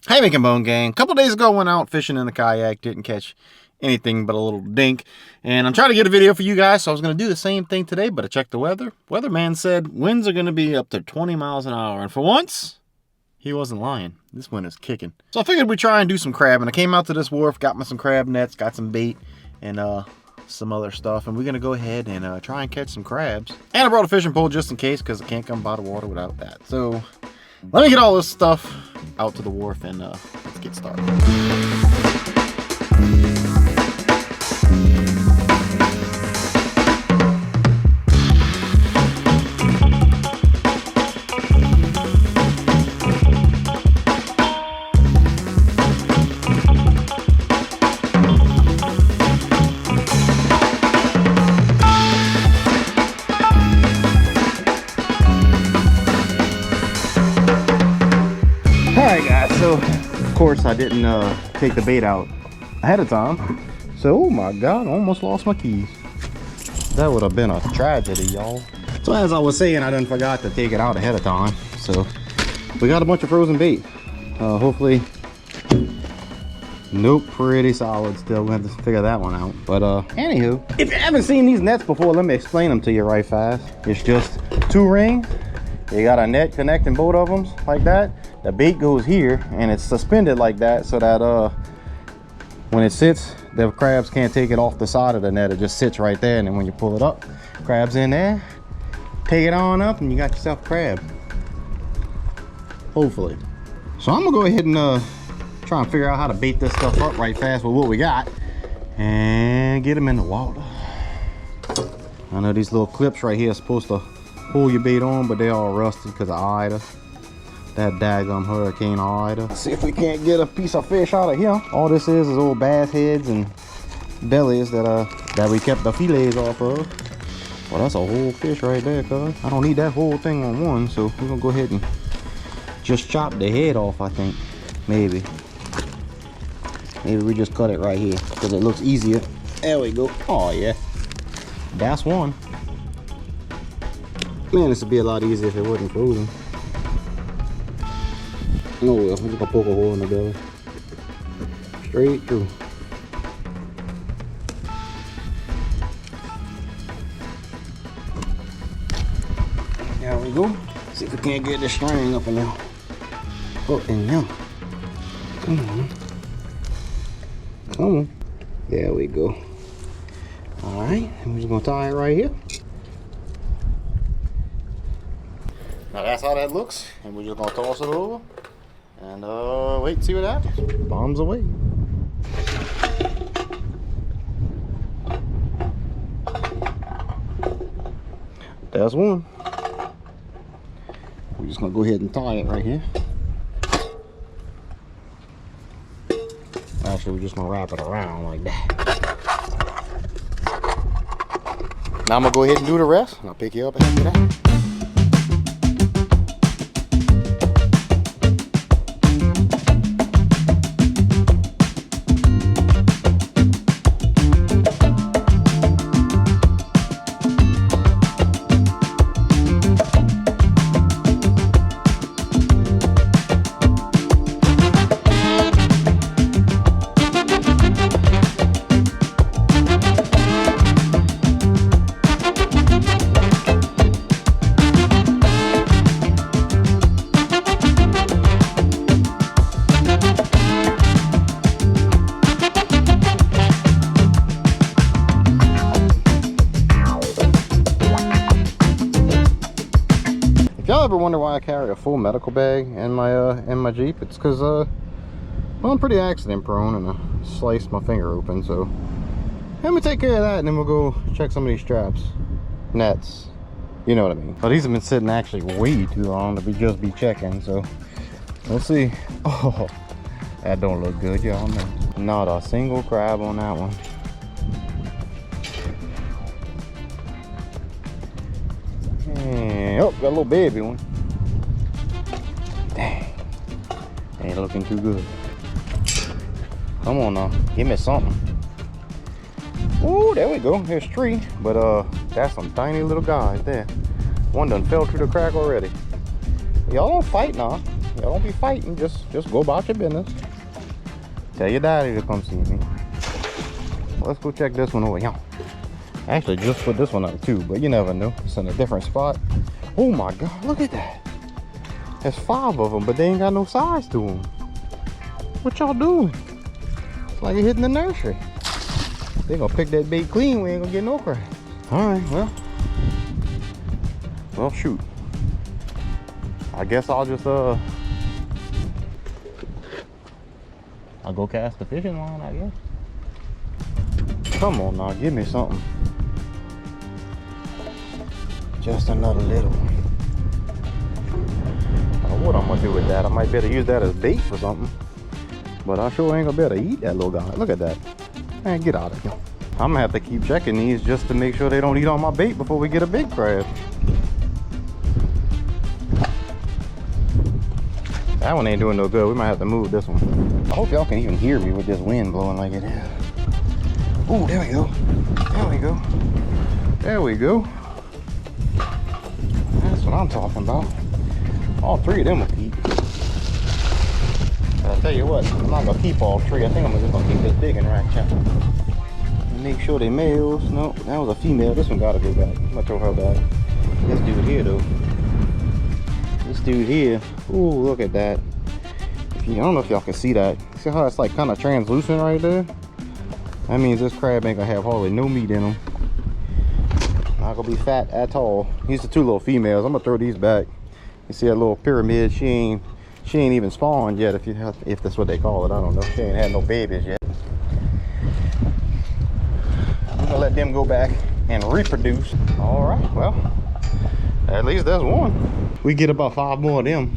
Hey, Making Bone Gang. A couple days ago, went out fishing in the kayak. Didn't catch anything but a little dink. And I'm trying to get a video for you guys, so I was going to do the same thing today, but I checked the weather. Weatherman said winds are going to be up to 20 miles an hour. And for once, he wasn't lying. This wind is kicking. So I figured we'd try and do some crab. And I came out to this wharf, got me some crab nets, got some bait, and some other stuff. And we're going to go ahead and try and catch some crabs. And I brought a fishing pole just in case, because I can't come by the water without that. So let me get all this stuff out to the wharf and let's get started. Alright guys, so of course I didn't take the bait out ahead of time. So, oh my god, I almost lost my keys. That would have been a tragedy, y'all. So as I was saying, I done forgot to take it out ahead of time. So we got a bunch of frozen bait. Hopefully, nope, pretty solid still. We have to figure that one out. But anywho, if you haven't seen these nets before, let me explain them to you right fast. It's just 2 rings. You got a net connecting both of them like that. The bait goes here and it's suspended like that so that when it sits, the crabs can't take it off the side of the net. It just sits right there, and then when you pull it up, crabs in there, take it on up and you got yourself a crab, hopefully. So I'm gonna go ahead and try and figure out how to bait this stuff up right fast with what we got and get them in the water. I know these little clips right here are supposed to hold your bait on, but they're all rusted because of Ida. That daggum Hurricane Ida. Let's see if we can't get a piece of fish out of here. All this is old bass heads and bellies that we kept the fillets off of. Well, that's a whole fish right there, cuz. I don't need that whole thing on one, so we're gonna go ahead and just chop the head off, I think. Maybe we just cut it right here because it looks easier. There we go. Oh yeah, that's one. Man, this would be a lot easier if it wasn't frozen. Oh well, I'm just gonna poke a hole in the belly. Straight through. There we go. See if we can't get this string up in there. Up in there. Come on. Come on. There we go. Alright, I'm just gonna tie it right here. Now that's how that looks, and we're just gonna toss it over and wait and see what happens. Bombs away. That's one. We're just gonna go ahead and tie it right here. Actually, we're just gonna wrap it around like that. Now I'm gonna go ahead and do the rest, and I'll pick you up after that. If y'all ever wonder why I carry a full medical bag in my Jeep, it's because well, I'm pretty accident prone and I sliced my finger open. So let me take care of that, and then we'll go check some of these straps, nets, you know what I mean. But these have been sitting actually way too long to just be checking. So let's see. Oh, that don't look good, y'all know. Not a single crab on that one. And, oh, got a little baby one. Dang, ain't looking too good. Come on now, give me something. Oh, there we go. There's 3, but that's some tiny little guys there. One done fell through the crack already. Y'all don't fight now. Y'all don't be fighting. Just go about your business. Tell your daddy to come see me. Let's go check this one over here. Actually, just put this one out too, but you never know. It's in a different spot. Oh my God, look at that. There's 5 of them, but they ain't got no size to them. What y'all doing? It's like you're hitting the nursery. They gonna pick that bait clean. We ain't gonna get no crab. All right, well, shoot. I guess I'll just I'll go cast the fishing line, I guess. Come on now, give me something. Just another little one. What I'm gonna do with that? I might be able to use that as bait for something, but I sure ain't gonna be able to eat that little guy. Look at that. Man, get out of here. I'm gonna have to keep checking these just to make sure they don't eat on my bait before we get a big crab. That one ain't doing no good. We might have to move this one. I hope y'all can even hear me with this wind blowing like it is. Oh, there we go. There we go. There we go. That's what I'm talking about. All 3 of them will keep. But I'll tell you what, I'm not gonna keep all 3. I think I'm just gonna keep this big and rack chop. Make sure they males. No, that was a female. This one gotta go back. I'm gonna throw her back. This dude here though. This dude here. Ooh, look at that. I don't know if y'all can see that. See how it's like kind of translucent right there? That means this crab ain't gonna have hardly no meat in him. Not gonna be fat at all. These are 2 little females. I'm gonna throw these back. You see that little pyramid? She ain't even spawned yet, if that's what they call it. I don't know. She ain't had no babies yet. I'm gonna let them go back and reproduce. All right, well, at least there's one. We get about 5 more of them.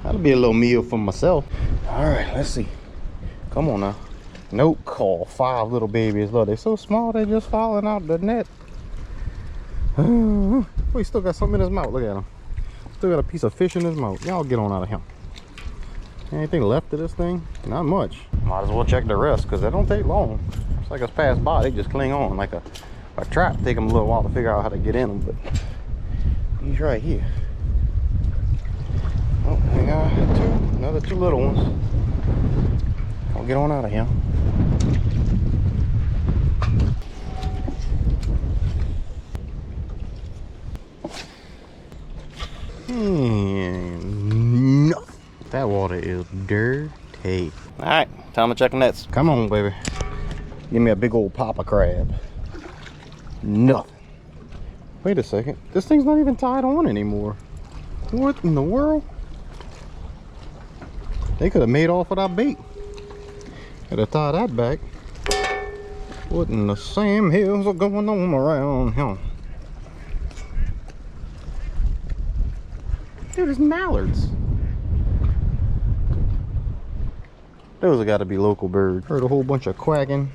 That'll be a little meal for myself. All right, let's see. Come on now. Nope, call 5 little babies. Look, they're so small, they're just falling out the net. Oh, he still got something in his mouth. Look at him. Still got a piece of fish in his mouth. Y'all get on out of him. Anything left of this thing? Not much. Might as well check the rest because they don't take long. It's like it's passed by. They just cling on like a trap. Take them a little while to figure out how to get in them, but he's right here. Oh, we got another 2 little ones. I'll get on out of here. No. That water is dirty. All right, time to check the nets. Come on, baby. Give me a big old papa crab. Nothing. Wait a second. This thing's not even tied on anymore. What in the world? They could have made off with our bait. Had to tie that back. What in the Sam Hills are going on around here? Dude, there's mallards. Those have got to be local birds. Heard a whole bunch of quacking.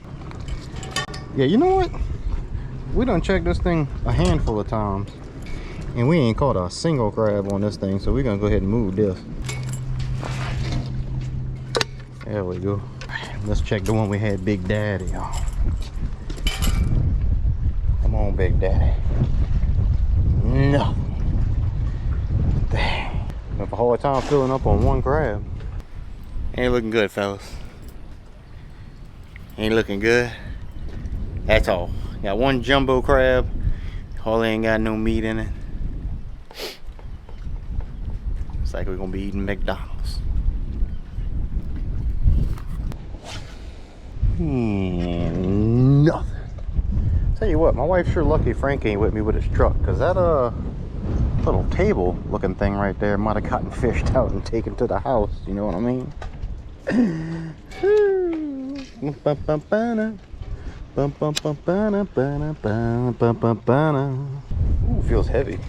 Yeah, you know what? We done checked this thing a handful of times, and we ain't caught a single crab on this thing, so we're gonna go ahead and move this. There we go. Let's check the one we had Big Daddy on. Come on, Big Daddy. No. Dang. Have a hard time filling up on 1 crab. Ain't looking good, fellas. Ain't looking good. That's all. Got 1 jumbo crab. Hardly ain't got no meat in it. It's like we're gonna be eating McDonald's. Nothing. Tell you what, my wife's sure lucky Frank ain't with me with his truck, because that little table looking thing right there might have gotten fished out and taken to the house. You know what I mean? Ooh, feels heavy.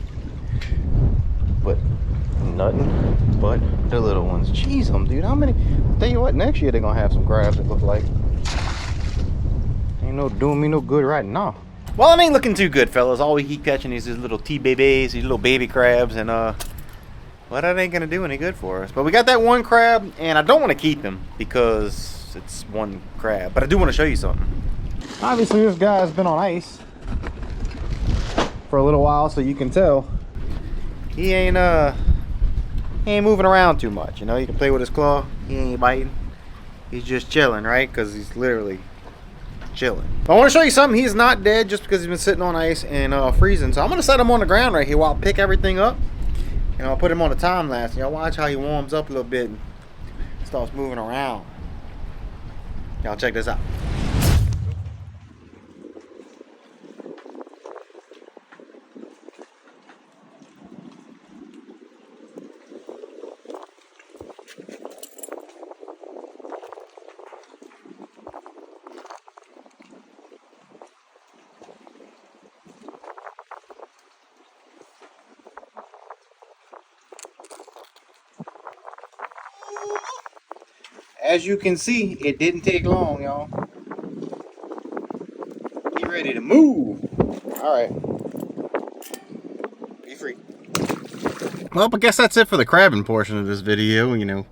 But nothing but the little ones. Jeez, dude, how many? Tell you what, next year they're gonna have some crabs that look like. Ain't no doing me no good right now. Well, it ain't looking too good, fellas. All we keep catching is these little T-babies, these little baby crabs, and well, that ain't gonna do any good for us. But we got that 1 crab, and I don't want to keep him because it's 1 crab. But I do want to show you something. Obviously, this guy's been on ice for a little while, so you can tell he ain't he ain't moving around too much. You know, you can play with his claw. He ain't biting. He's just chilling, right? Because he's literally chilling. I want to show you something. He's not dead just because he's been sitting on ice and freezing. So I'm going to set him on the ground right here while I pick everything up. And I'll put him on a time lapse. Y'all watch how he warms up a little bit and starts moving around. Y'all check this out. As you can see, it didn't take long, y'all. He ready to move. All right. Be free. Well, I guess that's it for the crabbing portion of this video. You know,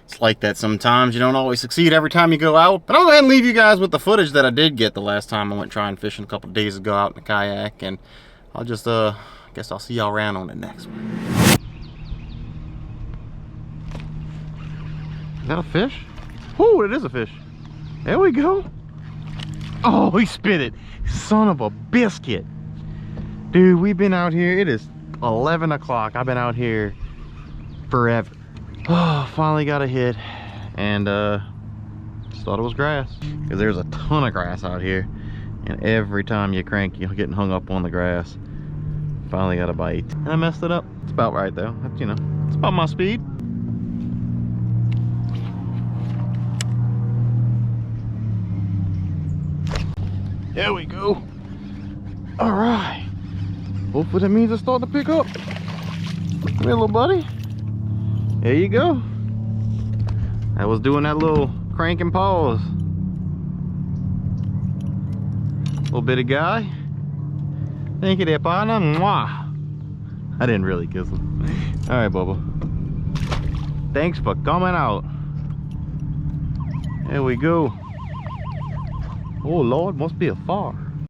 it's like that sometimes. You don't always succeed every time you go out. But I'll go ahead and leave you guys with the footage that I did get the last time I went trying fishing a couple days ago out in the kayak. And I'll just, I guess I'll see y'all around on the next one. Is that a fish? Oh, it is a fish. There we go. Oh, he spit it. Son of a biscuit. Dude, we've been out here. It is 11 o'clock. I've been out here forever. Oh, finally got a hit. And just thought it was grass. Because there's a ton of grass out here. And every time you crank, you're getting hung up on the grass. Finally got a bite. And I messed it up. It's about right though. That's, you know, it's about my speed. There we go. All right. Hopefully that means it's starting to pick up. Come here, little buddy. There you go. I was doing that little crank and pause. Little bitty guy. Thank you there, partner. Mwah. I didn't really kiss him. All right, Bubba. Thanks for coming out. There we go. Oh Lord, must be a far.